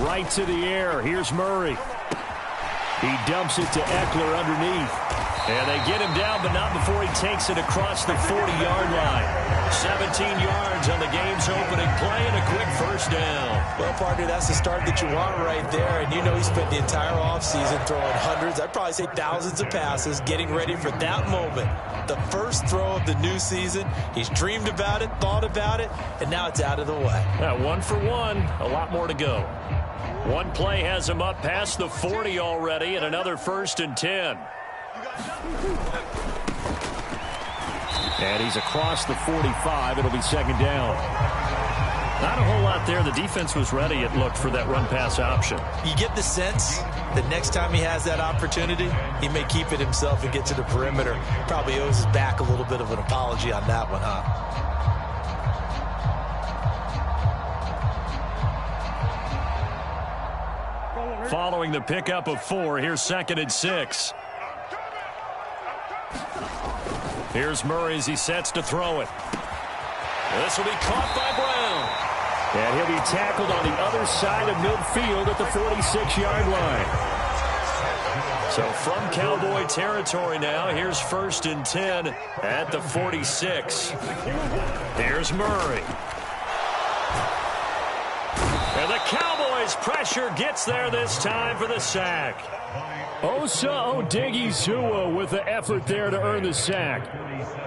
Right to the air. Here's Murray. He dumps it to Eckler underneath. And they get him down, but not before he takes it across the 40-yard line. 17 yards on the game's opening play and a quick first down. Well, partner, that's the start that you want right there. And you know he spent the entire offseason throwing hundreds, I'd probably say thousands of passes, getting ready for that moment. The first throw of the new season. He's dreamed about it, thought about it, and now it's out of the way. Yeah, 1 for 1. A lot more to go. One play has him up past the 40 already, and another 1st and 10. And he's across the 45. It'll be 2nd down. Not a whole lot there. The defense was ready, it looked, for that run-pass option. You get the sense that next time he has that opportunity, he may keep it himself and get to the perimeter. Probably owes his back a little bit of an apology on that one, huh? Following the pickup of 4, here's 2nd and 6. Here's Murray as he sets to throw it. This will be caught by Brown. And he'll be tackled on the other side of midfield at the 46-yard line. So from Cowboy territory now, here's 1st and 10 at the 46. Here's Murray. And the Cowboys' pressure gets there this time for the sack. Osa Odighizuwa with the effort there to earn the sack.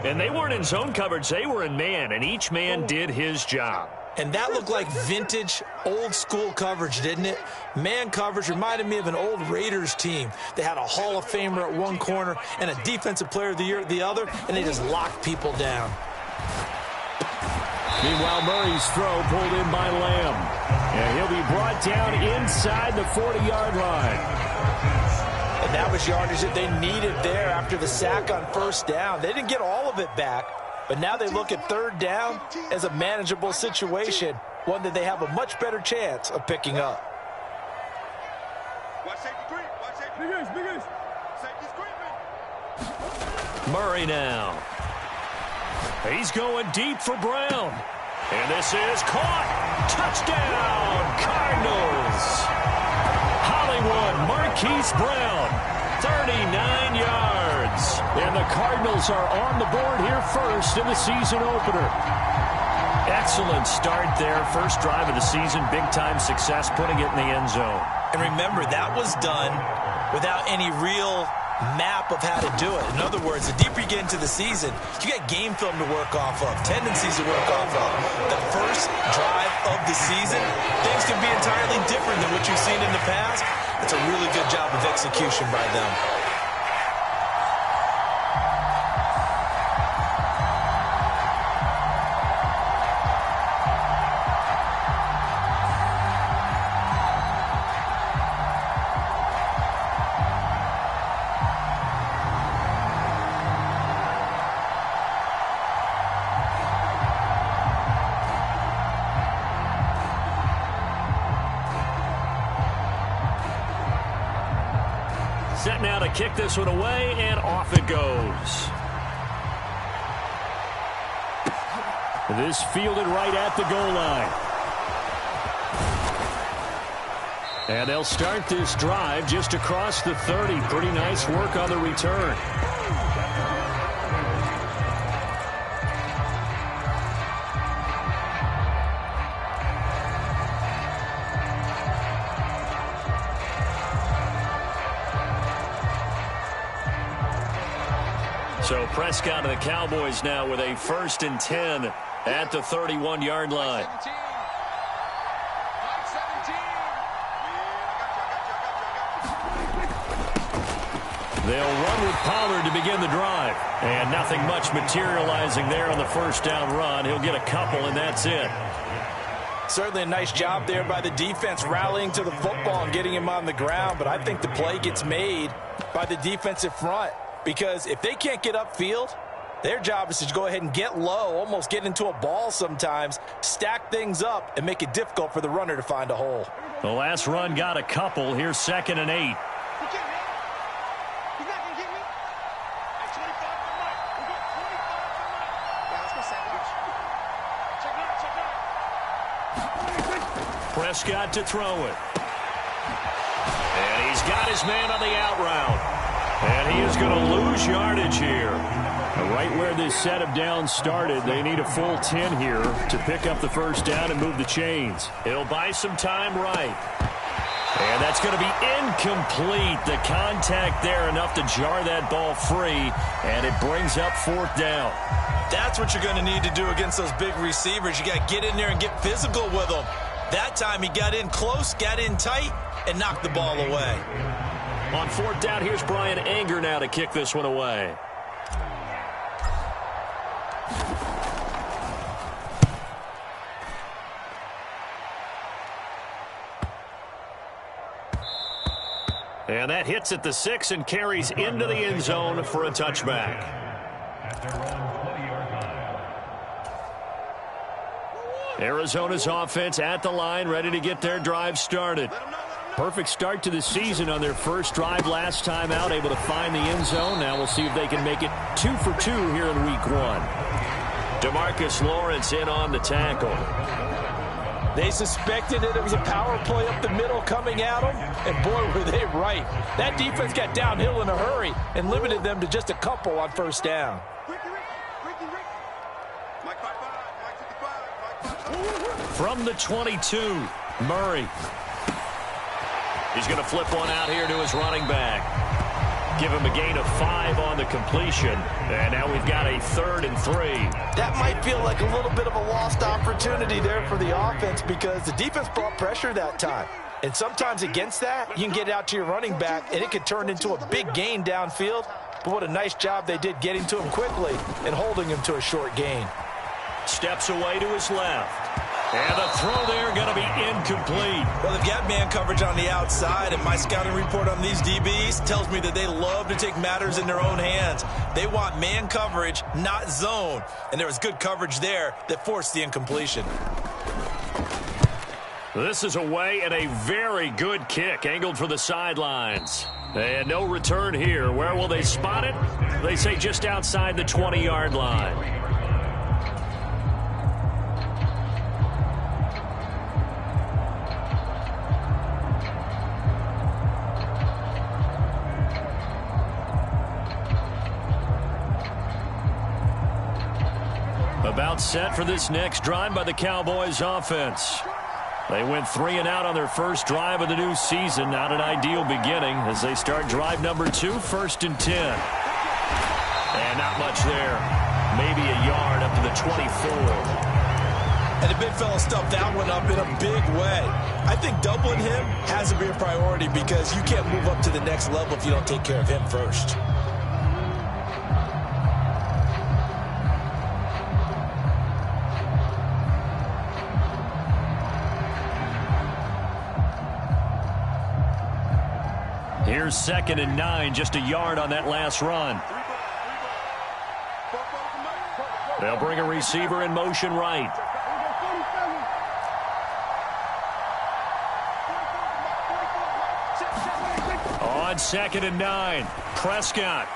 And they weren't in zone coverage, they were in man, and each man did his job. And that looked like vintage, old-school coverage, didn't it? Man coverage reminded me of an old Raiders team. They had a Hall of Famer at one corner and a Defensive Player of the Year at the other, and they just locked people down. Meanwhile, Murray's throw pulled in by Lamb. And he'll be brought down inside the 40-yard line. And that was yardage that they needed there after the sack on 1st down. They didn't get all of it back, but now they look at 3rd down as a manageable situation, one that they have a much better chance of picking up. Murray now. He's going deep for Brown. And this is caught. Touchdown, Cardinals. Hollywood Marquise Brown, 39 yards. And the Cardinals are on the board here first in the season opener. Excellent start there. First drive of the season, big-time success, putting it in the end zone. And remember, that was done without any real map of how to do it. In other words, the deeper you get into the season, you got game film to work off of, tendencies to work off of. The first drive of the season, things can be entirely different than what you've seen in the past. It's a really good job of execution by them. Set now to kick this one away, and off it goes. This fielded right at the goal line. And they'll start this drive just across the 30. Pretty nice work on the return. So Prescott and the Cowboys now with a 1st and 10 at the 31-yard line. They'll run with Pollard to begin the drive. And nothing much materializing there on the 1st down run. He'll get a couple, and that's it. Certainly a nice job there by the defense rallying to the football and getting him on the ground. But I think the play gets made by the defensive front. Because if they can't get upfield, their job is to go ahead and get low, almost get into a ball sometimes, stack things up, and make it difficult for the runner to find a hole. The last run got a couple. Here's 2nd and 8. Prescott to throw it. And he's got his man on the out route. And he is going to lose yardage here. Right where this set of downs started, they need a full 10 here to pick up the first down and move the chains. It'll buy some time right. And that's going to be incomplete. The contact there enough to jar that ball free, and it brings up fourth down. That's what you're going to need to do against those big receivers. You got to get in there and get physical with them. That time he got in close, got in tight, and knocked the ball away. On fourth down, here's Brian Anger now to kick this one away. And that hits at the 6 and carries into the end zone for a touchback. Arizona's offense at the line, ready to get their drive started. Perfect start to the season on their first drive last time out, able to find the end zone. Now we'll see if they can make it 2 for 2 here in week 1. DeMarcus Lawrence in on the tackle. They suspected that it was a power play up the middle coming at them, and boy, were they right. That defense got downhill in a hurry and limited them to just a couple on first down. From the 22, Murray. He's going to flip one out here to his running back. Give him a gain of 5 on the completion. And now we've got a 3rd and 3. That might feel like a little bit of a lost opportunity there for the offense because the defense brought pressure that time. And sometimes against that, you can get out to your running back, and it could turn into a big gain downfield. But what a nice job they did getting to him quickly and holding him to a short gain. Steps away to his left. And the throw there going to be incomplete. Well, they've got man coverage on the outside, and my scouting report on these DBs tells me that they love to take matters in their own hands. They want man coverage, not zone. And there was good coverage there that forced the incompletion. This is away and a very good kick angled for the sidelines. And no return here. Where will they spot it? They say just outside the 20-yard line. About set for this next drive by the Cowboys offense. They went 3 and out on their first drive of the new season. Not an ideal beginning as they start drive number 2, 1st and 10. And not much there. Maybe a yard up to the 24. And the big fella stuffed that one up in a big way. I think doubling him has to be a priority because you can't move up to the next level if you don't take care of him first. Here's 2nd and 9, just a yard on that last run. They'll bring a receiver in motion right. On 2nd and 9, Prescott.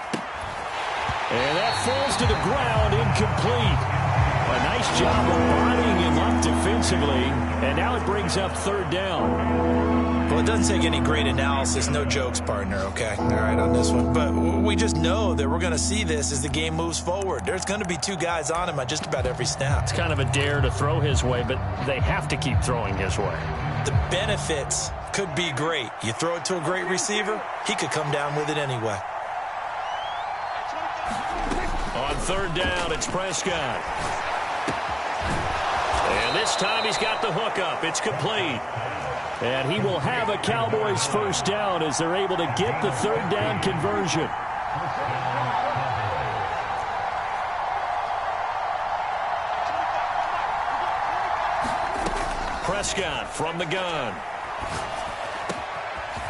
And that falls to the ground, incomplete. A nice job of bodying him up defensively, and now it brings up 3rd down. Well, it doesn't take any great analysis. No jokes, partner, okay? All right, on this one. But we just know that we're going to see this as the game moves forward. There's going to be 2 guys on him at just about every snap. It's kind of a dare to throw his way, but they have to keep throwing his way. The benefits could be great. You throw it to a great receiver, he could come down with it anyway. On 3rd down, it's Prescott. And this time he's got the hook up. It's complete. And he will have a Cowboys first down as they're able to get the 3rd down conversion. Prescott from the gun.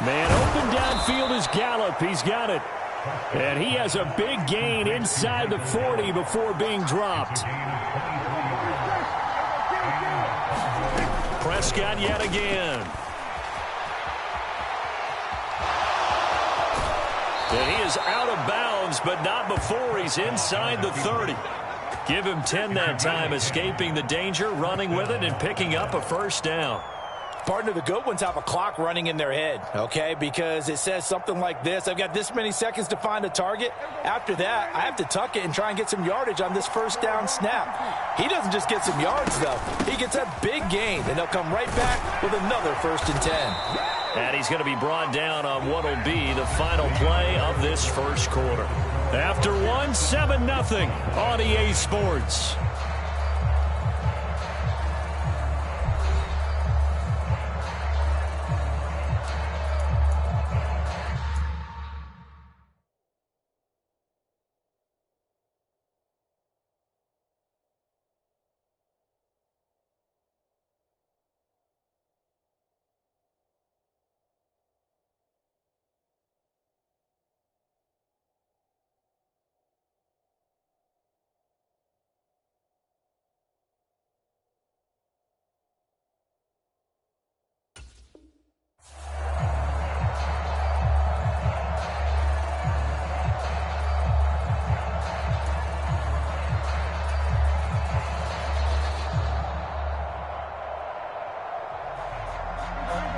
Man open downfield is Gallup. He's got it. And he has a big gain inside the 40 before being dropped. Prescott yet again. And he is out of bounds, but not before he's inside the 30. Give him 10 that time, escaping the danger, running with it, and picking up a first down. Partner, the good ones have a clock running in their head, okay? Because it says something like this: I've got this many seconds to find a target. After that, I have to tuck it and try and get some yardage on this first down snap. He doesn't just get some yards, though. He gets a big gain, and they'll come right back with another 1st and 10. And he's going to be brought down on what will be the final play of this first quarter. After one, 7-0 on EA Sports.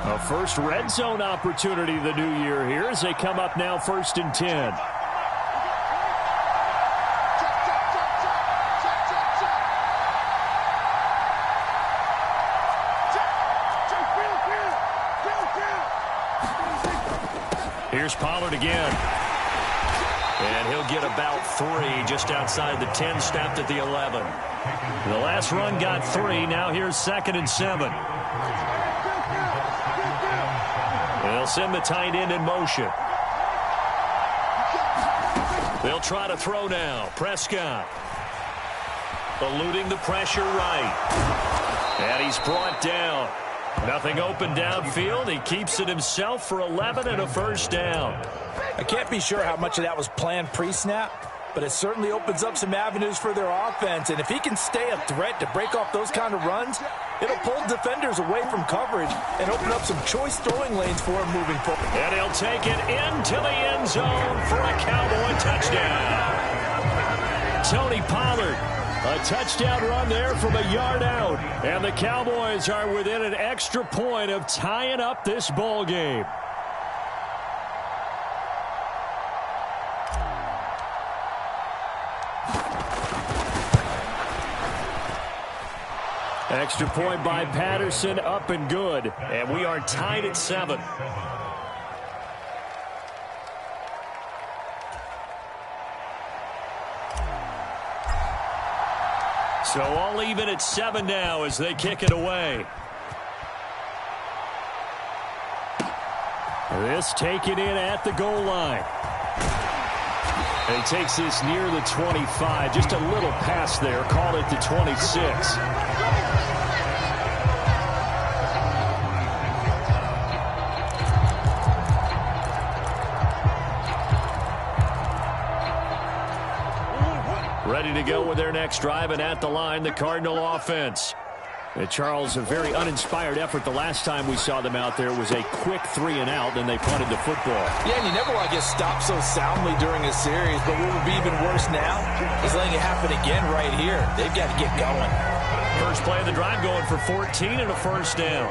A first red zone opportunity the new year here as they come up now 1st and 10. Here's Pollard again. And he'll get about 3 just outside the 10, snapped at the 11. The last run got 3. Now here's 2nd and 7. They'll send the tight end in motion. They'll try to throw now. Prescott eluding the pressure right. And he's brought down. Nothing open downfield. He keeps it himself for 11 and a 1st down. I can't be sure how much of that was planned pre-snap, but it certainly opens up some avenues for their offense. And if he can stay a threat to break off those kind of runs, it'll pull defenders away from coverage and open up some choice throwing lanes for him moving forward. And he'll take it into the end zone for a Cowboy touchdown. Tony Pollard, a touchdown run there from a yard out. And the Cowboys are within an extra point of tying up this ball game. Extra point by Patterson, up and good. And we are tied at 7. So all even at 7 now as they kick it away. This taken in at the goal line. And he takes this near the 25. Just a little pass there. Called it the 26. Ready to go with their next drive, and at the line, the Cardinal offense. And Charles, a very uninspired effort the last time we saw them out there was a quick 3-and-out, then they punted the football. Yeah, and you never want to get stopped so soundly during a series, but what would be even worse now is letting it happen again right here. They've got to get going. First play of the drive going for 14 and a 1st down.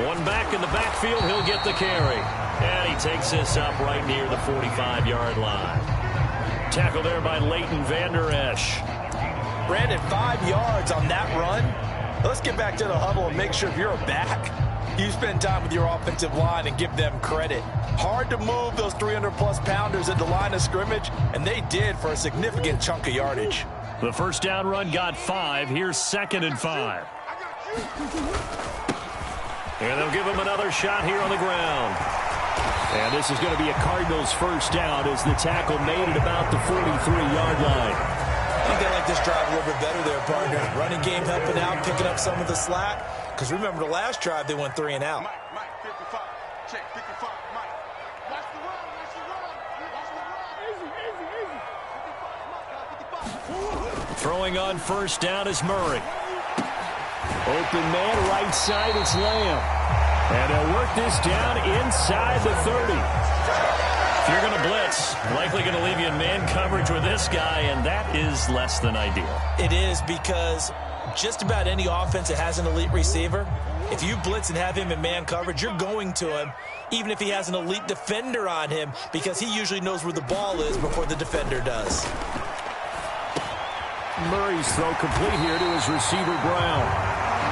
One back in the backfield, he'll get the carry. And he takes this up right near the 45-yard line. Tackle there by Leighton Vander Esch. Brandon, 5 yards on that run. Let's get back to the huddle and make sure if you're a back, you spend time with your offensive line and give them credit. Hard to move those 300-plus pounders at the line of scrimmage, and they did for a significant chunk of yardage. The 1st down run got 5. Here's 2nd and 5. And they'll give him another shot here on the ground. And this is going to be a Cardinals 1st down as the tackle made it about the 43-yard line. I think they like this drive a little bit better there, partner. Running game helping out, picking up some of the slack. Because remember, the last drive, they went 3-and-out. Mike, 55. Check, 55. Mike. Watch the run. Watch the run. Watch the run. Easy, easy. 55. Throwing on 1st down is Murray. Open man, right side, it's Lamb. And they'll work this down inside the 30. If you're going to blitz, likely going to leave you in man coverage with this guy, and that is less than ideal. It is, because just about any offense that has an elite receiver, if you blitz and have him in man coverage, you're going to him, even if he has an elite defender on him, because he usually knows where the ball is before the defender does. Murray's throw complete here to his receiver, Brown.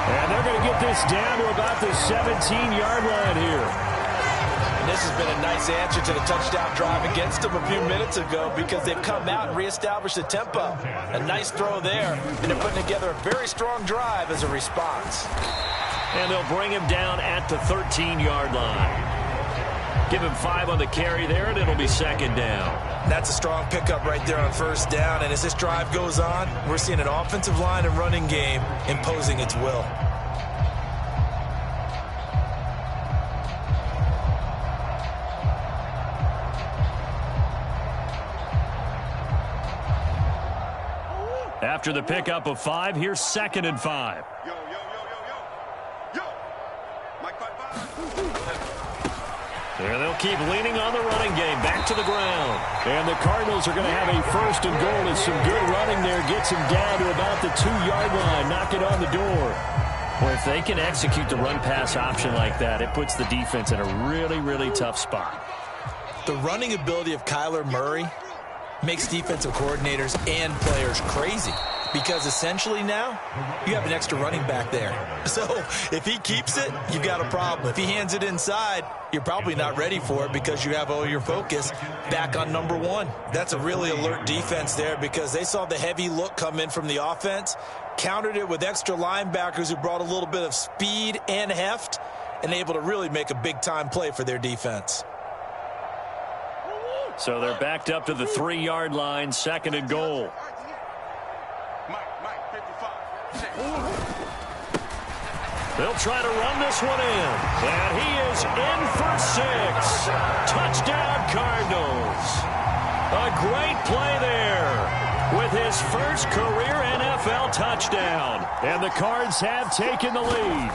And they're going to get this down to about the 17-yard line here. And this has been a nice answer to the touchdown drive against them a few minutes ago, because they've come out and reestablished the tempo. A nice throw there, and they're putting together a very strong drive as a response. And they'll bring him down at the 13-yard line. Give him 5 on the carry there, and it'll be second down. That's a strong pickup right there on first down, and as this drive goes on, we're seeing an offensive line and running game imposing its will. After the pickup of 5, here's 2nd and 5. Yo, yo, yo, yo, yo. Yo. Mike 5-5. And they'll keep leaning on the running game. Back to the ground. And the Cardinals are going to have a 1st and goal. It's some good running there. Gets him down to about the 2-yard line. Knock it on the door. Well, if they can execute the run-pass option like that, it puts the defense in a really, really tough spot. The running ability of Kyler Murray makes defensive coordinators and players crazy, because essentially now you have an extra running back there. So if he keeps it, you've got a problem. If he hands it inside, you're probably not ready for it, because you have all your focus back on number 1. That's a really alert defense there, because they saw the heavy look come in from the offense, countered it with extra linebackers who brought a little bit of speed and heft, and able to really make a big-time play for their defense. So they're backed up to the 3-yard line, 2nd and goal. Mike 55. They'll try to run this one in. And he is in for 6. Touchdown, Cardinals. A great play there with his first career NFL touchdown. And the Cards have taken the lead.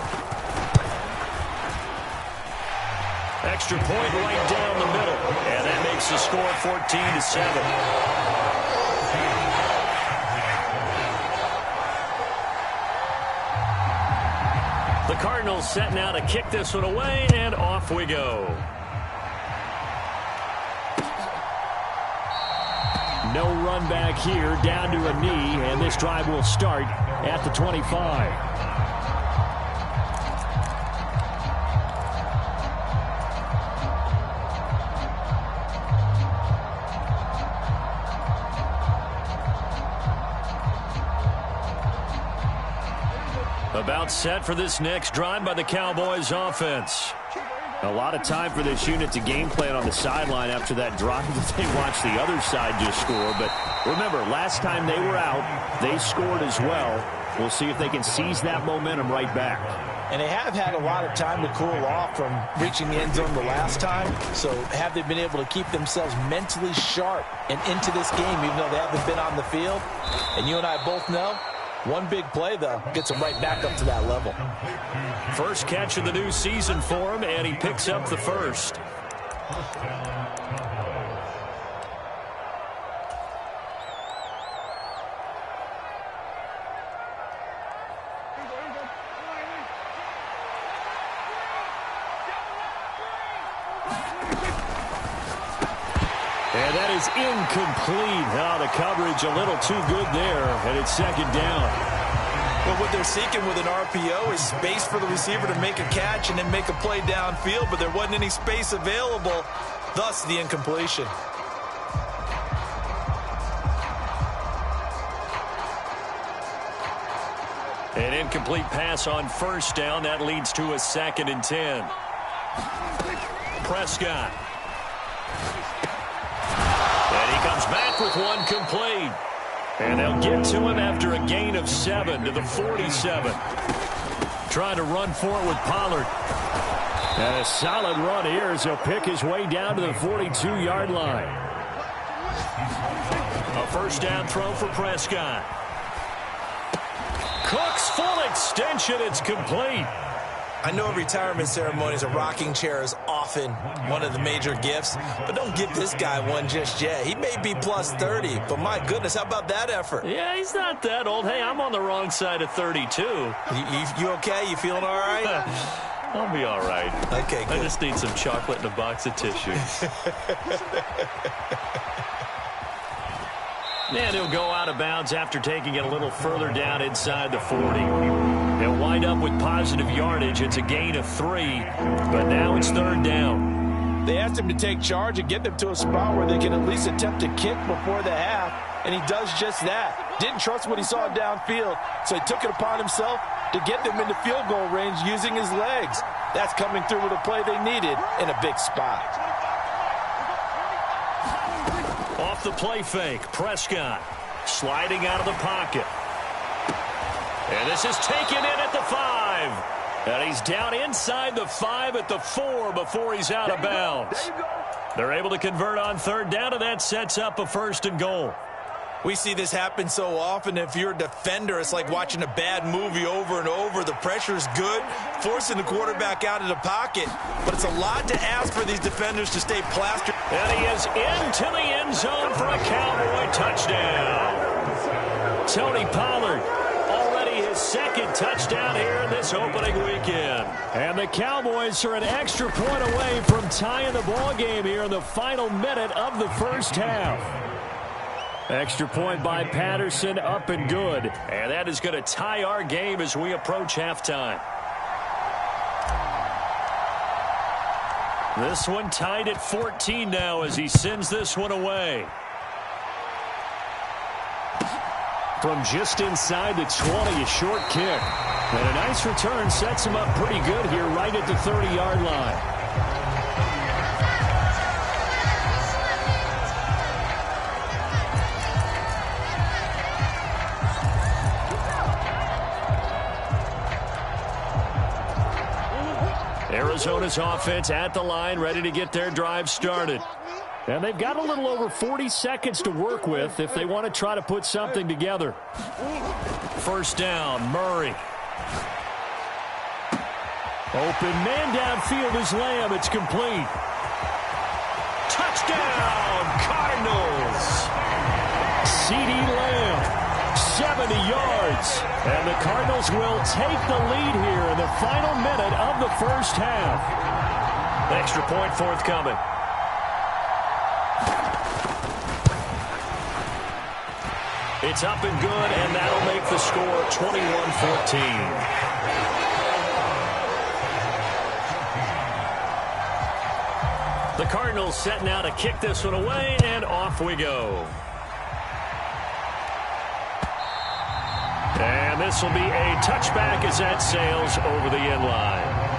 Extra point right down the middle. And that makes the score 14-7. The Cardinals setting out to kick this one away, and off we go. No run back here, down to a knee, and this drive will start at the 25. About set for this next drive by the Cowboys offense. A lot of time for this unit to game plan on the sideline after that drive that they watched the other side just score. But remember, last time they were out, they scored as well. We'll see if they can seize that momentum right back. And they have had a lot of time to cool off from reaching the end zone the last time. So have they been able to keep themselves mentally sharp and into this game, even though they haven't been on the field? And you and I both know, one big play, though, gets them right back up to that level. First catch of the new season for him, and he picks up the first. And that is incomplete. Now the coverage a little too good there, and it's 2nd down. But what they're seeking with an RPO is space for the receiver to make a catch and then make a play downfield, but there wasn't any space available, thus the incompletion. An incomplete pass on first down. That leads to a 2nd and 10. Prescott. And he comes back with one complete. And they'll get to him after a gain of 7 to the 47. Trying to run for it with Pollard. And a solid run here as he'll pick his way down to the 42-yard line. A first down throw for Prescott. Cook's full extension. It's complete. I know a retirement ceremony is a rocking chair is awesome. often one of the major gifts, but don't give this guy one just yet. He may be plus 30, but my goodness, how about that effort? Yeah, he's not that old. Hey, I'm on the wrong side of 32. You okay? You feeling all right? I'll be all right. Okay, good. I just need some chocolate and a box of tissues. And he'll go out of bounds after taking it a little further down inside the 40. They'll wind up with positive yardage. It's a gain of 3, but now it's third down. They asked him to take charge and get them to a spot where they can at least attempt to kick before the half, and he does just that. Didn't trust what he saw downfield, so he took it upon himself to get them into field goal range using his legs. That's coming through with a play they needed in a big spot. Off the play fake, Prescott sliding out of the pocket. And this is taken in at the 5. And he's down inside the 5 at the 4 before he's out of bounds. They're able to convert on third down, and that sets up a 1st and goal. We see this happen so often. If you're a defender, it's like watching a bad movie over and over. The pressure's good, forcing the quarterback out of the pocket. But it's a lot to ask for these defenders to stay plastered. And he is into the end zone for a Cowboy touchdown. Tony Pollard, already his 2nd touchdown here in this opening weekend. And the Cowboys are an extra point away from tying the ball game here in the final minute of the first half. Extra point by Patterson, up and good. And that is going to tie our game as we approach halftime. This one tied at 14 now as he sends this one away. From just inside the 20, a short kick. And a nice return sets him up pretty good here right at the 30-yard line. Arizona's offense at the line, ready to get their drive started. And they've got a little over 40 seconds to work with if they want to try to put something together. First down, Murray. Open man downfield is Lamb. It's complete. Touchdown, Cardinals. CeeDee Lamb. 70 yards. And the Cardinals will take the lead here in the final minute of the first half. Extra point forthcoming. It's up and good, and that'll make the score 21-14. The Cardinals setting out to kick this one away, and off we go. And this will be a touchback as that sails over the end line.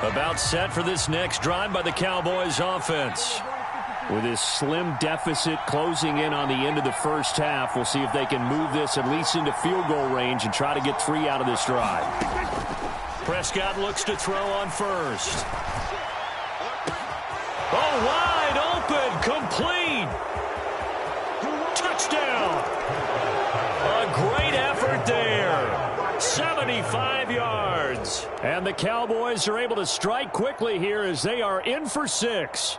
About set for this next drive by the Cowboys offense. With this slim deficit closing in on the end of the first half, we'll see if they can move this at least into field goal range and try to get 3 out of this drive. Prescott looks to throw on first. Oh, wide open, complete. Touchdown. A great effort there. 75 yards. And the Cowboys are able to strike quickly here as they are in for 6.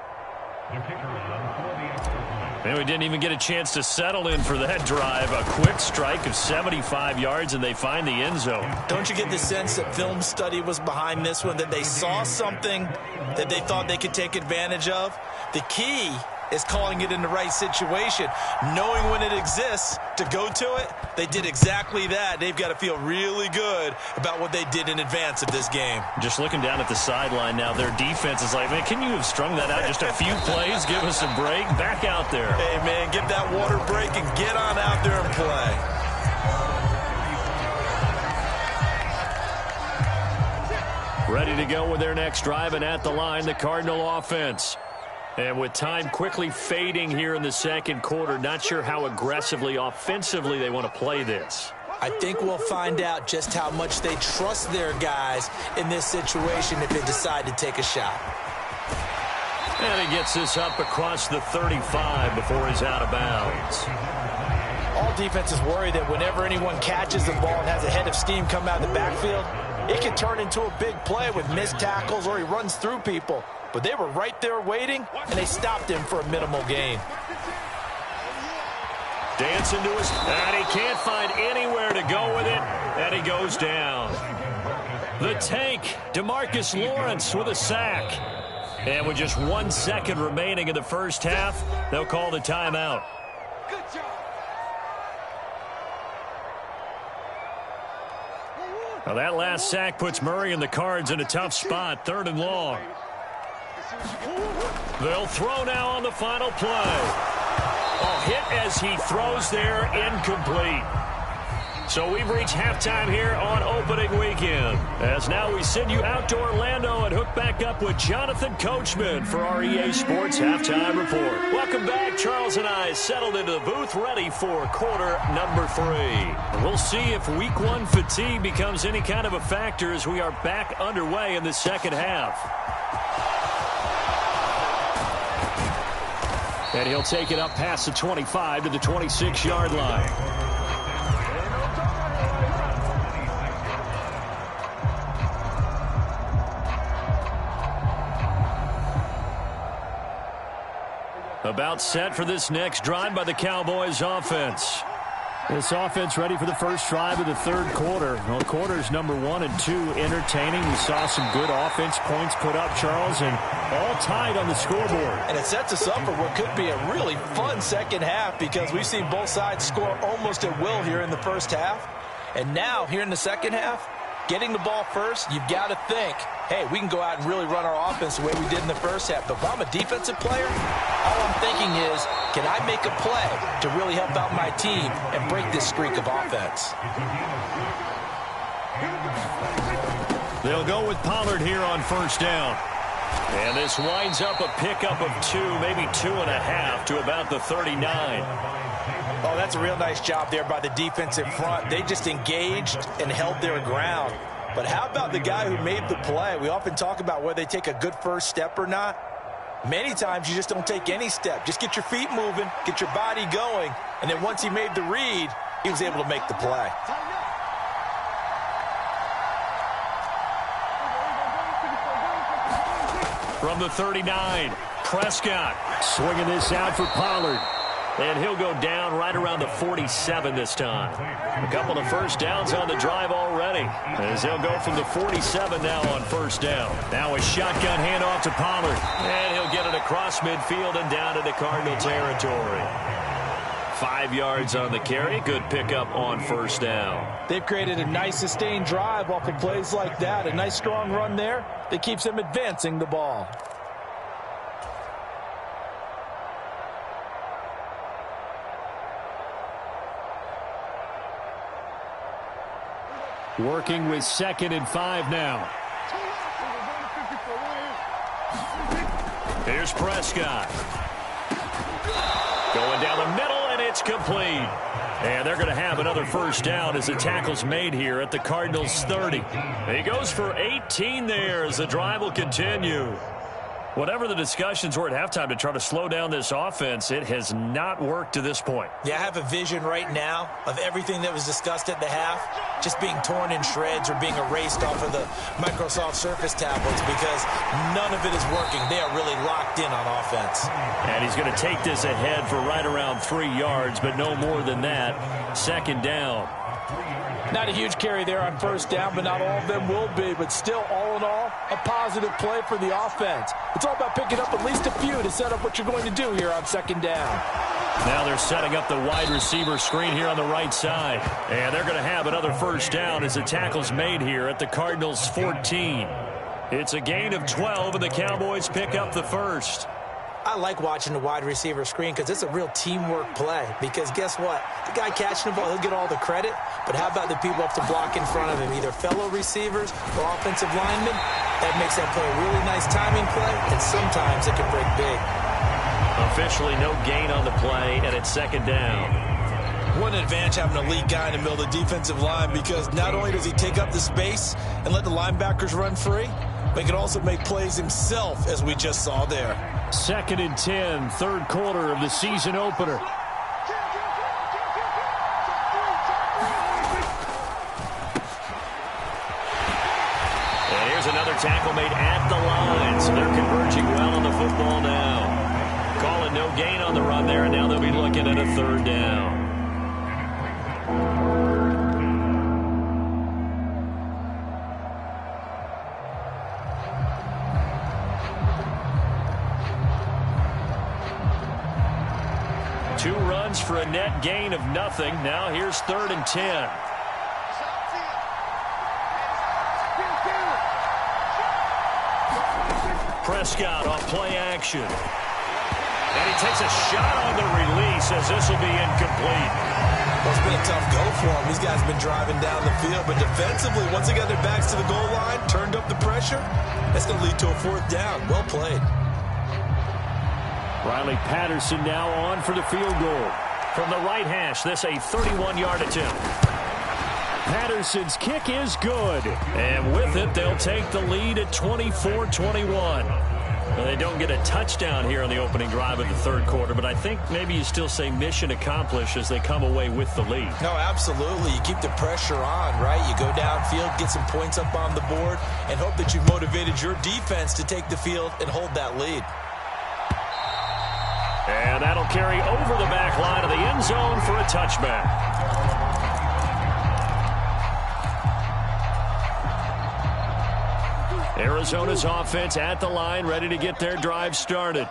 And we didn't even get a chance to settle in for that drive. A quick strike of 75 yards, and they find the end zone. Don't you get the sense that film study was behind this one, that they saw something that they thought they could take advantage of? The key is calling it in the right situation, knowing when it exists to go to it. They did exactly that. They've got to feel really good about what they did in advance of this game. Just looking down at the sideline now, their defense is like, man, can you have strung that out just a few plays? Give us a break. Back out there. Hey, man, get that water break and get on out there and play. Ready to go with their next drive, and at the line, the Cardinal offense. And with time quickly fading here in the second quarter, not sure how aggressively, offensively they want to play this. I think we'll find out just how much they trust their guys in this situation if they decide to take a shot. And he gets this up across the 35 before he's out of bounds. All defenses worry that whenever anyone catches the ball and has a head of steam come out of the backfield, it can turn into a big play with missed tackles or he runs through people. But they were right there waiting, and they stopped him for a minimal gain. Dancing to his, and he can't find anywhere to go with it, and he goes down. The tank, DeMarcus Lawrence with a sack. And with just 1 second remaining in the first half, they'll call the timeout. Good job. Now that last sack puts Murray and the Cards in a tough spot, 3rd and long. They'll throw now on the final play. A hit as he throws there, incomplete. So we've reached halftime here on opening weekend. As now we send you out to Orlando and hook back up with Jonathan Coachman for our EA Sports Halftime Report. Welcome back. Charles and I settled into the booth ready for quarter number 3. We'll see if week 1 fatigue becomes any kind of a factor as we are back underway in the second half. And he'll take it up past the 25 to the 26-yard line. About set for this next drive by the Cowboys offense. This offense ready for the first drive of the third quarter. Well, quarters number 1 and 2 entertaining. We saw some good offense points put up, Charles, and all tied on the scoreboard. And it sets us up for what could be a really fun second half because we've seen both sides score almost at will here in the first half. And now, here in the second half, getting the ball first, you've got to think, hey, we can go out and really run our offense the way we did in the first half. But if I'm a defensive player, all I'm thinking is, can I make a play to really help out my team and break this streak of offense? They'll go with Pollard here on first down. And this winds up a pickup of 2, maybe 2.5 to about the 39. Oh, that's a real nice job there by the defensive front. They just engaged and held their ground. But how about the guy who made the play? We often talk about whether they take a good first step or not. Many times you just don't take any step. Just get your feet moving, get your body going, and then once he made the read, he was able to make the play. From the 39, Prescott swinging this out for Pollard. And he'll go down right around the 47 this time. A couple of first downs on the drive already, as they'll go from the 47 now on first down. Now a shotgun handoff to Pollard. And he'll get it across midfield and down into Cardinal territory. 5 yards on the carry. Good pickup on first down. They've created a nice sustained drive off of plays like that. A nice strong run there that keeps them advancing the ball. Working with 2nd and 5 now. Here's Prescott. Going down the middle, and it's complete. And they're going to have another first down as the tackle's made here at the Cardinals' 30. He goes for 18 there as the drive will continue. Whatever the discussions were at halftime to try to slow down this offense, it has not worked to this point. Yeah, I have a vision right now of everything that was discussed at the half just being torn in shreds or being erased off of the Microsoft Surface tablets because none of it is working. They are really locked in on offense. And he's going to take this ahead for right around 3 yards, but no more than that. 2nd down. Not a huge carry there on first down, but not all of them will be. But still, all in all, a positive play for the offense. It's all about picking up at least a few to set up what you're going to do here on 2nd down. Now they're setting up the wide receiver screen here on the right side. And they're going to have another first down as the tackle's made here at the Cardinals' 14. It's a gain of 12, and the Cowboys pick up the first. I like watching the wide receiver screen because it's a real teamwork play. Because guess what? The guy catching the ball, he'll get all the credit. But how about the people up to block in front of him, either fellow receivers or offensive linemen? That makes that play a really nice timing play, and sometimes it can break big. Officially no gain on the play, and it's second down. What an advantage having an elite guy in the middle of the defensive line, because not only does he take up the space and let the linebackers run free, but he can also make plays himself, as we just saw there. 2nd and 10, third quarter of the season opener. And here's another tackle made at the line, so they're converging well on the football now. Calling no gain on the run there, and now they'll be looking at a third down. Two runs for a net gain of nothing. Now here's 3rd and 10. Prescott off play action. And he takes a shot on the release as this will be incomplete. Well, it's been a tough go for him. These guys have been driving down the field, but defensively, once they got their backs to the goal line, turned up the pressure, that's going to lead to a 4th down. Well played. Riley Patterson now on for the field goal. From the right hash, this a 31-yard attempt. Patterson's kick is good. And with it, they'll take the lead at 24-21. Well, they don't get a touchdown here on the opening drive of the third quarter, but I think maybe you still say mission accomplished as they come away with the lead. No, absolutely. You keep the pressure on, right? You go downfield, get some points up on the board, and hope that you've motivated your defense to take the field and hold that lead. And that'll carry over the back line of the end zone for a touchback. Arizona's offense at the line, ready to get their drive started.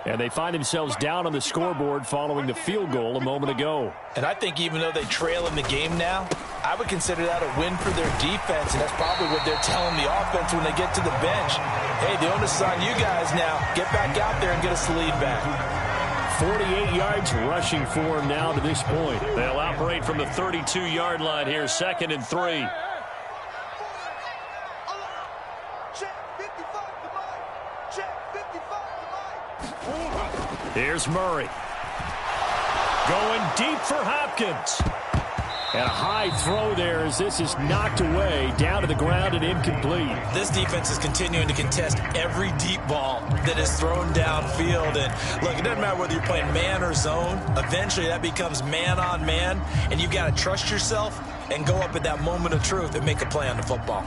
And they find themselves down on the scoreboard following the field goal a moment ago. And I think even though they trail in the game now, I would consider that a win for their defense, and that's probably what they're telling the offense when they get to the bench. Hey, the onus is on you guys now. Get back out there and get us the lead back. 48 yards rushing for him now to this point. They'll operate from the 32-yard line here, 2nd and 3. Here's Murray. Going deep for Hopkins. And a high throw there as this is knocked away, down to the ground and incomplete. This defense is continuing to contest every deep ball that is thrown downfield. And look, it doesn't matter whether you're playing man or zone. Eventually that becomes man on man, and you've got to trust yourself and go up at that moment of truth and make a play on the football.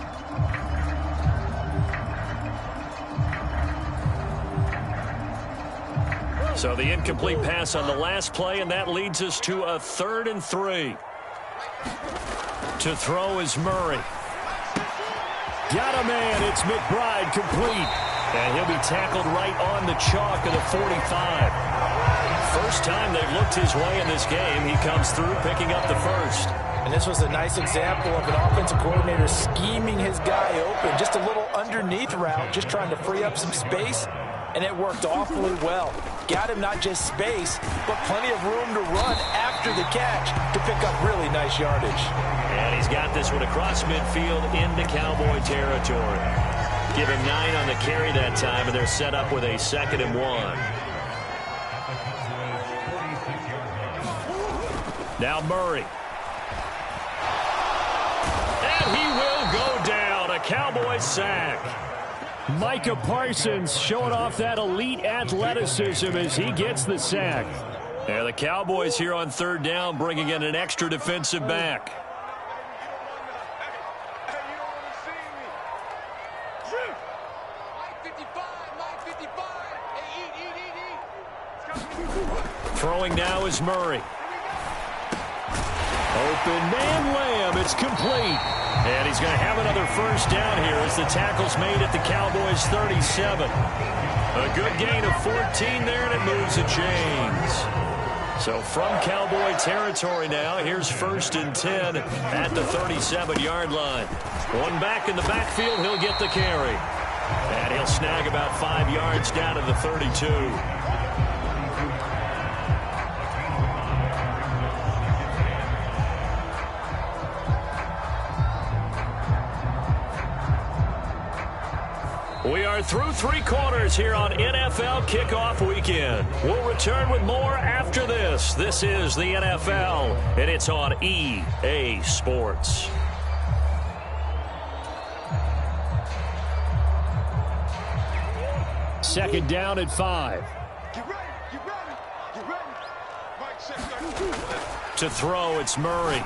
So the incomplete pass on the last play, and that leads us to a 3rd and 3. To throw is Murray. Got a man. It's McBride complete. And he'll be tackled right on the chalk of the 45. First time they've looked his way in this game. He comes through picking up the first. And this was a nice example of an offensive coordinator scheming his guy open. Just a little underneath route, just trying to free up some space. And it worked awfully well. Got him not just space, but plenty of room to run after the catch to pick up really nice yardage. And he's got this one across midfield into Cowboy territory. Give him 9 on the carry that time, and they're set up with a 2nd and 1. Now Murray. And he will go down. A Cowboys sack. Micah Parsons showing off that elite athleticism as he gets the sack. And the Cowboys here on 3rd down bringing in an extra defensive back. Throwing now is Murray. Open man Lamb. It's complete. And he's going to have another first down here as the tackle's made at the Cowboys 37. A good gain of 14 there, and it moves the chains. So from Cowboy territory now, here's 1st and 10 at the 37-yard line. One back in the backfield, he'll get the carry. And he'll snag about 5 yards down to the 32. We are are through 3 quarters here on NFL Kickoff Weekend. We'll return with more after this. This is the NFL, and it's on EA Sports. Second down at 5. Get ready, get ready, get ready. Mike, set To throw, it's Murray.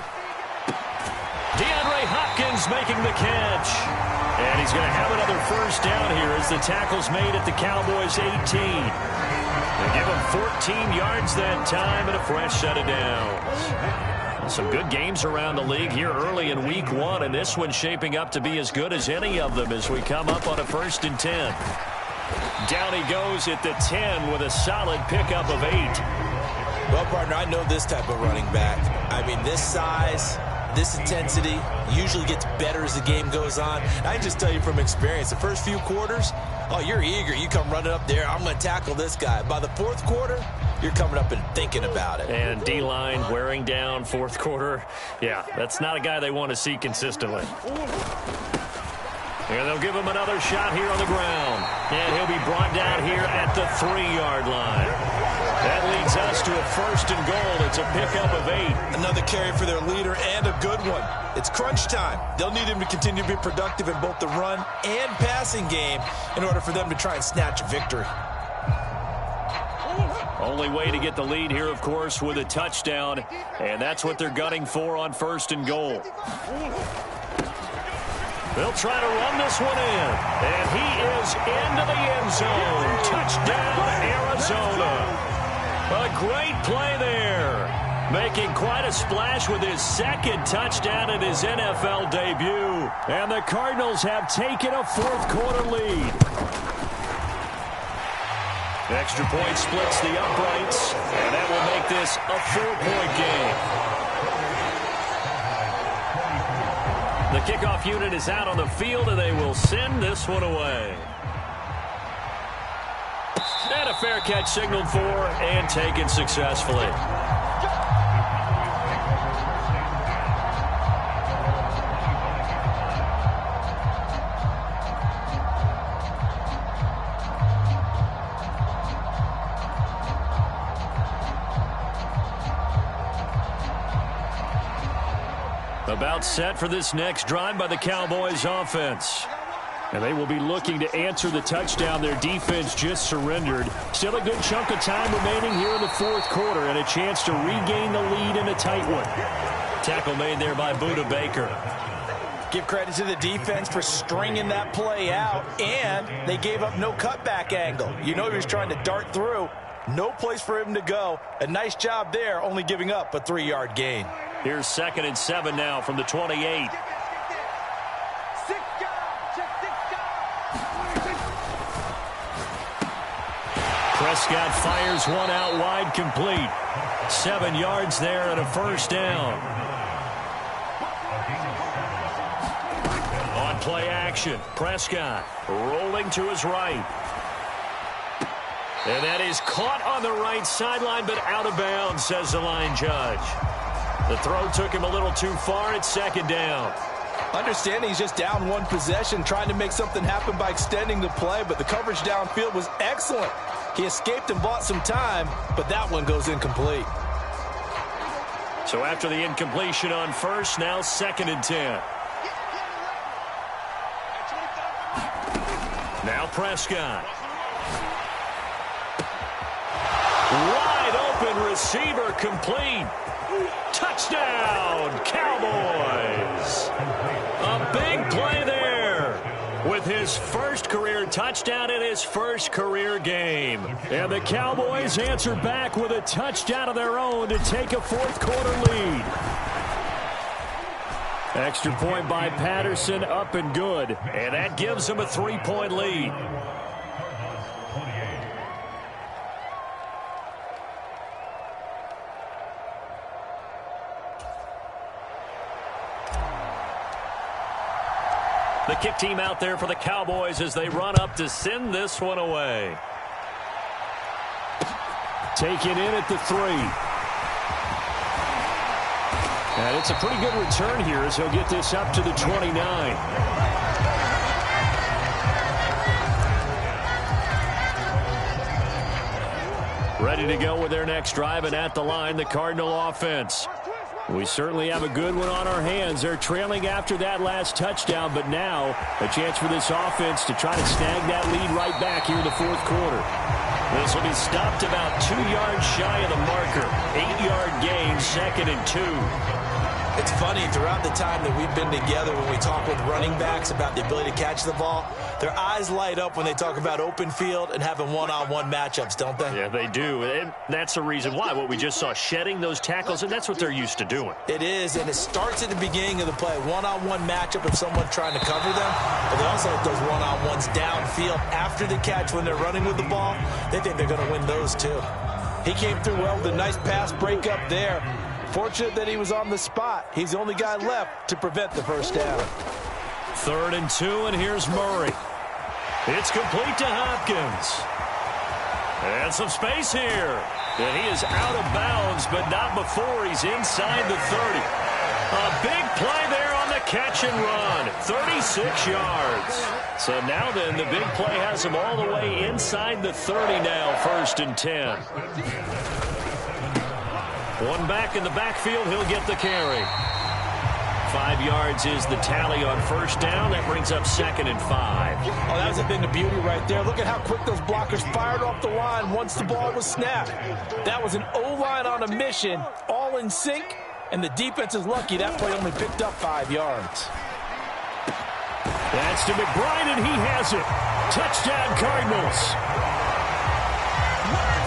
DeAndre Hopkins making the catch. And he's going to have another first down here as the tackle's made at the Cowboys' 18. They give him 14 yards that time and a fresh set of downs. Some good games around the league here early in week 1, and this one's shaping up to be as good as any of them as we come up on a 1st and 10. Down he goes at the 10 with a solid pickup of 8. Well, partner, I know this type of running back. I mean, this size, this intensity usually gets better as the game goes on. I can just tell you from experience, the first few quarters, oh, you're eager. You come running up there, I'm going to tackle this guy. By the 4th quarter, you're coming up and thinking about it. And D-line wearing down 4th quarter. Yeah, that's not a guy they want to see consistently. And they'll give him another shot here on the ground. And he'll be brought down here at the 3-yard line. That leads us to a 1st and goal. It's a pickup of 8. Another carry for their leader and a good one. It's crunch time. They'll need him to continue to be productive in both the run and passing game in order for them to try and snatch a victory. Only way to get the lead here, of course, with a touchdown. And that's what they're gunning for on 1st and goal. They'll try to run this one in. And he is into the end zone. Touchdown, Arizona. A great play there. Making quite a splash with his 2nd touchdown in his NFL debut. And the Cardinals have taken a 4th quarter lead. Extra point splits the uprights. And that will make this a 4-point game. The kickoff unit is out on the field, and they will send this one away. And a fair catch signaled for and taken successfully. About set for this next drive by the Cowboys offense. And they will be looking to answer the touchdown their defense just surrendered. Still a good chunk of time remaining here in the 4th quarter and a chance to regain the lead in a tight one. Tackle made there by Budda Baker. Give credit to the defense for stringing that play out, and they gave up no cutback angle. You know he was trying to dart through. No place for him to go. A nice job there, only giving up a 3-yard gain. Here's 2nd and 7 now from the 28. Prescott fires one out wide, complete. 7 yards there and a first down. On play action, Prescott rolling to his right. And that is caught on the right sideline, but out of bounds, says the line judge. The throw took him a little too far. It's 2nd down. Understanding he's just down 1 possession, trying to make something happen by extending the play, but the coverage downfield was excellent. He escaped and bought some time, but that one goes incomplete. So after the incompletion on 1st, now 2nd and 10. Now Prescott. Wide open receiver, complete. Touchdown, Cowboys. A big play there with his 1st career touchdown in his 1st career game. And the Cowboys answer back with a touchdown of their own to take a 4th quarter lead. Extra point by Patterson, up and good. And that gives them a 3-point lead. The kick team out there for the Cowboys as they run up to send this one away. Taken in at the 3. And it's a pretty good return here as he'll get this up to the 29. ready to go with their next drive, and at the line, the Cardinal offense. We certainly have a good one on our hands. They're trailing after that last touchdown, but now a chance for this offense to try to snag that lead right back here in the fourth quarter. This will be stopped about 2 yards shy of the marker. 8-yard gain, 2nd and 2. It's funny, throughout the time that we've been together, when we talk with running backs about the ability to catch the ball, their eyes light up when they talk about open field and having one-on-one matchups, don't they? Yeah, they do. And that's the reason why. What we just saw, shedding those tackles, and that's what they're used to doing. It is, and it starts at the beginning of the play. One-on-one matchup if someone's trying to cover them, but they also like those one-on-ones downfield after the catch when they're running with the ball. They think they're going to win those, too. He came through well with a nice pass breakup there. Fortunate that he was on the spot. He's the only guy left to prevent the first down. 3rd and 2, and here's Murray. It's complete to Hopkins. And some space here. And he is out of bounds, but not before he's inside the 30. A big play there on the catch and run. 36 yards. So now then, the big play has him all the way inside the 30 now, 1st and 10. One back in the backfield, he'll get the carry. 5 yards is the tally on first down. That brings up 2nd and 5. Oh, that was a thing of beauty right there. Look at how quick those blockers fired off the line once the ball was snapped. That was an O-line on a mission, all in sync, and the defense is lucky that play only picked up 5 yards. That's to McBride, and he has it. Touchdown, Cardinals.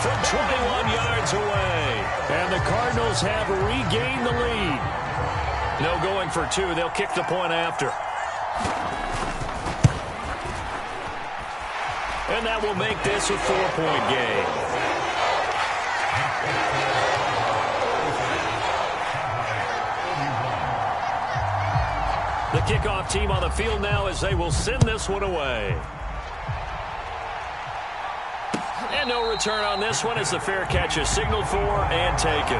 From 21 yards away. And the Cardinals have regained the lead. No going for 2. They'll kick the point after. And that will make this a 4-point game. The kickoff team on the field now as they will send this one away. And no return on this one as the fair catch is signaled for and taken.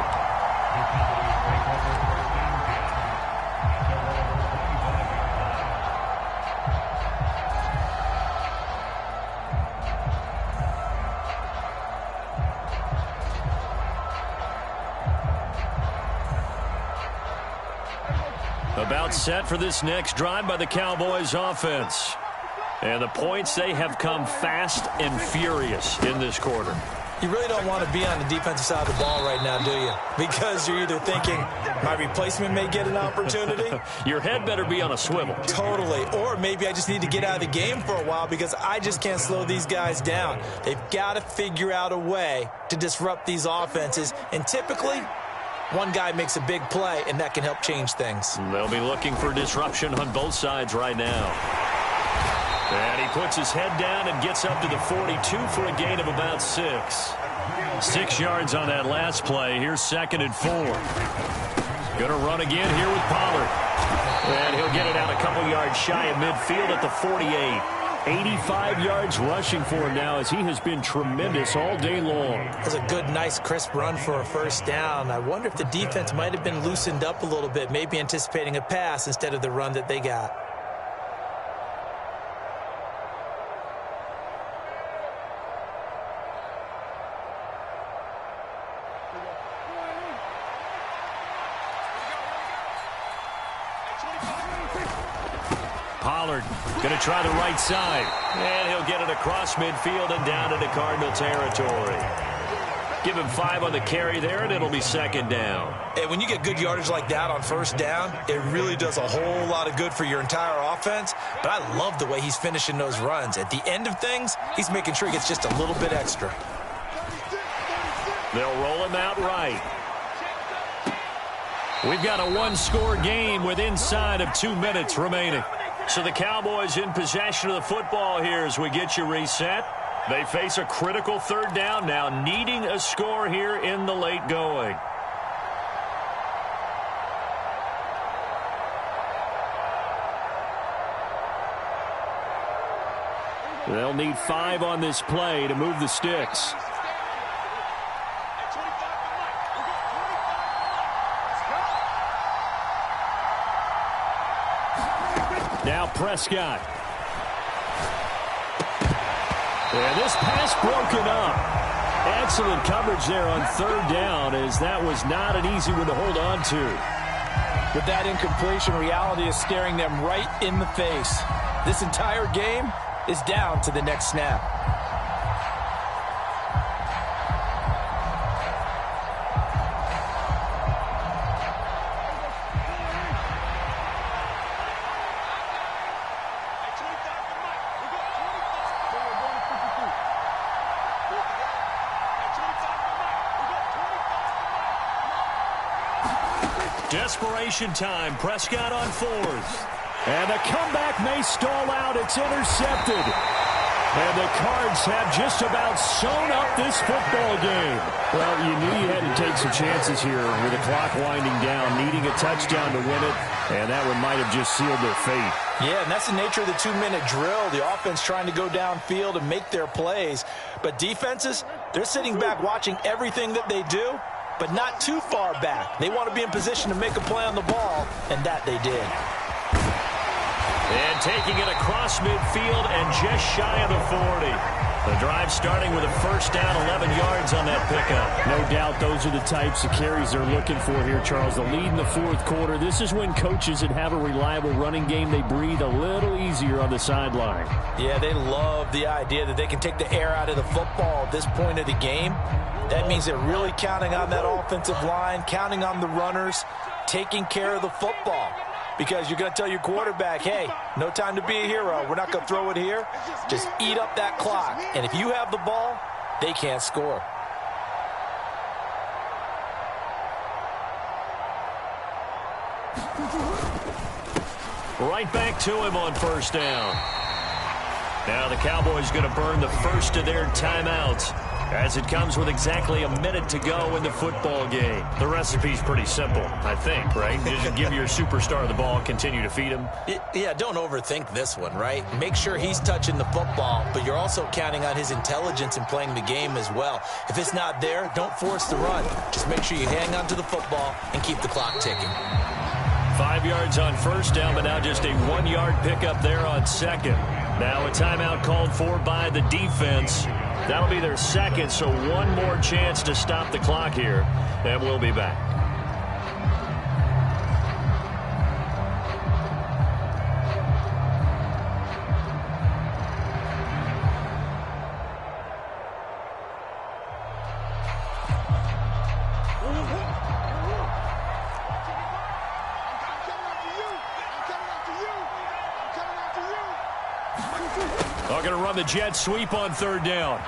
About set for this next drive by the Cowboys offense. And the points, they have come fast and furious in this quarter. You really don't want to be on the defensive side of the ball right now, do you? Because you're either thinking, my replacement may get an opportunity. Your head better be on a swivel. Totally. Or maybe I just need to get out of the game for a while because I just can't slow these guys down. They've got to figure out a way to disrupt these offenses. And typically, one guy makes a big play, and that can help change things. They'll be looking for disruption on both sides right now. And he puts his head down and gets up to the 42 for a gain of about 6. 6 yards on that last play. Here's 2nd and 4. Going to run again here with Pollard. And he'll get it out a couple yards shy of midfield at the 48. 85 yards rushing for him now as he has been tremendous all day long. That's a good, nice, crisp run for a first down. I wonder if the defense might have been loosened up a little bit, maybe anticipating a pass instead of the run that they got. Pollard going to try the right side. And he'll get it across midfield and down into Cardinal territory. Give him 5 on the carry there, and it'll be 2nd down. And when you get good yardage like that on first down, it really does a whole lot of good for your entire offense. But I love the way he's finishing those runs. At the end of things, he's making sure he gets just a little bit extra. They'll roll him out right. We've got a one-score game with inside of 2 minutes remaining. So the Cowboys in possession of the football here as we get you reset. They face a critical 3rd down now, needing a score here in the late going. They'll need 5 on this play to move the sticks. Now Prescott. And this pass broken up. Excellent coverage there on third down, as that was not an easy one to hold on to. With that incompletion, reality is staring them right in the face. This entire game is down to the next snap. Desperation time. Prescott on fourth. And the comeback may stall out. It's intercepted. And the Cards have just about sewn up this football game. Well, you knew you had to take some chances here with the clock winding down, needing a touchdown to win it, and that one might have just sealed their fate. Yeah, and that's the nature of the 2-minute drill. The offense trying to go downfield and make their plays. But defenses, they're sitting back watching everything that they do, but not too far back. They want to be in position to make a play on the ball, and that they did. And taking it across midfield and just shy of the 40. The drive starting with a first down, 11 yards on that pickup. No doubt those are the types of carries they're looking for here, Charles. The lead in the fourth quarter. This is when coaches that have a reliable running game, they breathe a little easier on the sideline. Yeah, they love the idea that they can take the air out of the football at this point of the game. That means they're really counting on that offensive line, counting on the runners, taking care of the football. Because you're going to tell your quarterback, hey, no time to be a hero. We're not going to throw it here. Just eat up that clock. And if you have the ball, they can't score. Right back to him on first down. Now the Cowboys going to burn the first of their timeouts, as it comes with exactly a minute to go in the football game. The recipe's pretty simple, I think, right? Just give your superstar the ball, continue to feed him. Yeah, don't overthink this one, right? Make sure he's touching the football, but you're also counting on his intelligence in playing the game as well. If it's not there, don't force the run. Just make sure you hang on to the football and keep the clock ticking. 5 yards on first down, but now just a 1-yard pickup there on second. Now a timeout called for by the defense. That'll be their second, so one more chance to stop the clock here, and we'll be back. They're going to run the jet sweep on third down.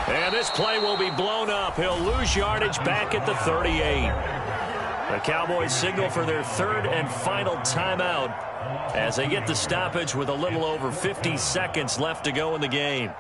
And this play will be blown up. He'll lose yardage back at the 38. The Cowboys signal for their third and final timeout as they get the stoppage with a little over 50 seconds left to go in the game.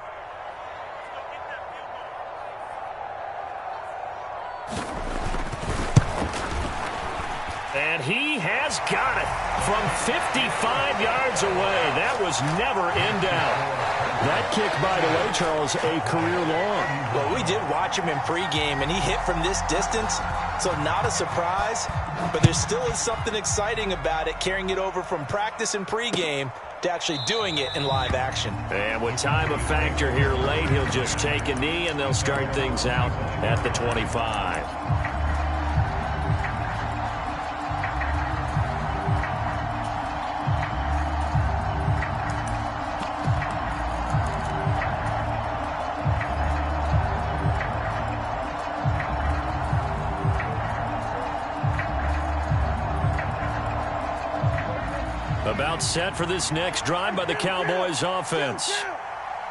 And he has got it from 55 yards away. That was never in doubt. That kick, by the way, Charles, a career long. Well, we did watch him in pregame, and he hit from this distance, so not a surprise. But there still is something exciting about it, carrying it over from practice and pregame to actually doing it in live action. And with time a factor here late, he'll just take a knee, and they'll start things out at the 25. About set for this next drive by the Cowboys offense.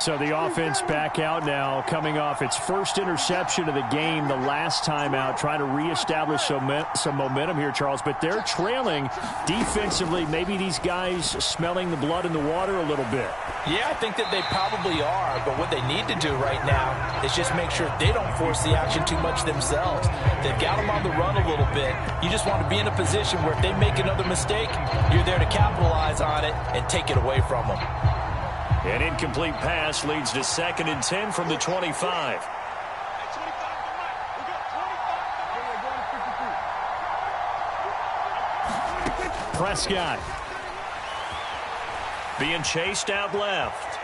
So the offense back out now, coming off its first interception of the game the last time out, trying to reestablish some momentum here, Charles. But they're trailing defensively. Maybe these guys smelling the blood in the water a little bit. Yeah, I think that they probably are. But what they need to do right now is just make sure they don't force the action too much themselves. They've got them on the run a little bit. You just want to be in a position where if they make another mistake, you're there to capitalize on it and take it away from them. An incomplete pass leads to 2nd and 10 from the 25. Prescott. Being chased out left.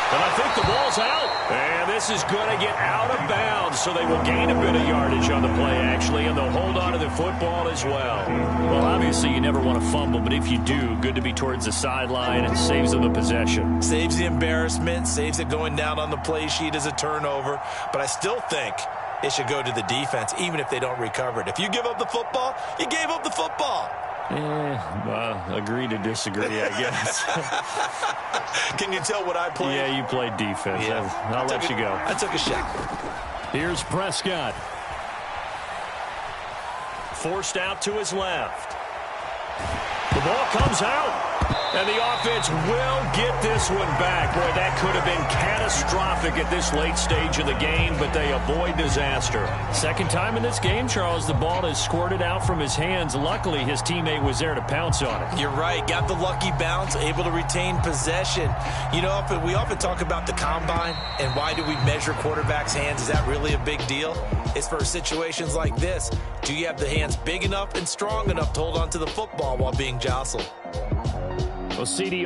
And I think the ball's out. And this is going to get out of bounds, so they will gain a bit of yardage on the play, actually, and they'll hold on to the football as well. Well, obviously, you never want to fumble, but if you do, good to be towards the sideline and saves them the possession. Saves the embarrassment, saves it going down on the play sheet as a turnover. But I still think it should go to the defense, even if they don't recover it. If you give up the football, you gave up the football. Agree to disagree, I guess. Can you tell what I played? Yeah, you played defense. Yeah. I'll let you go. I took a shot. Here's Prescott. Forced out to his left. The ball comes out. And the offense will get this one back. Boy, that could have been catastrophic at this late stage of the game, but they avoid disaster. Second time in this game, Charles, the ball has squirted out from his hands. Luckily, his teammate was there to pounce on it. You're right. Got the lucky bounce, able to retain possession. You know, we often talk about the combine and why do we measure quarterbacks' hands. Is that really a big deal? It's for situations like this. Do you have the hands big enough and strong enough to hold on to the football while being jostled? Well, CD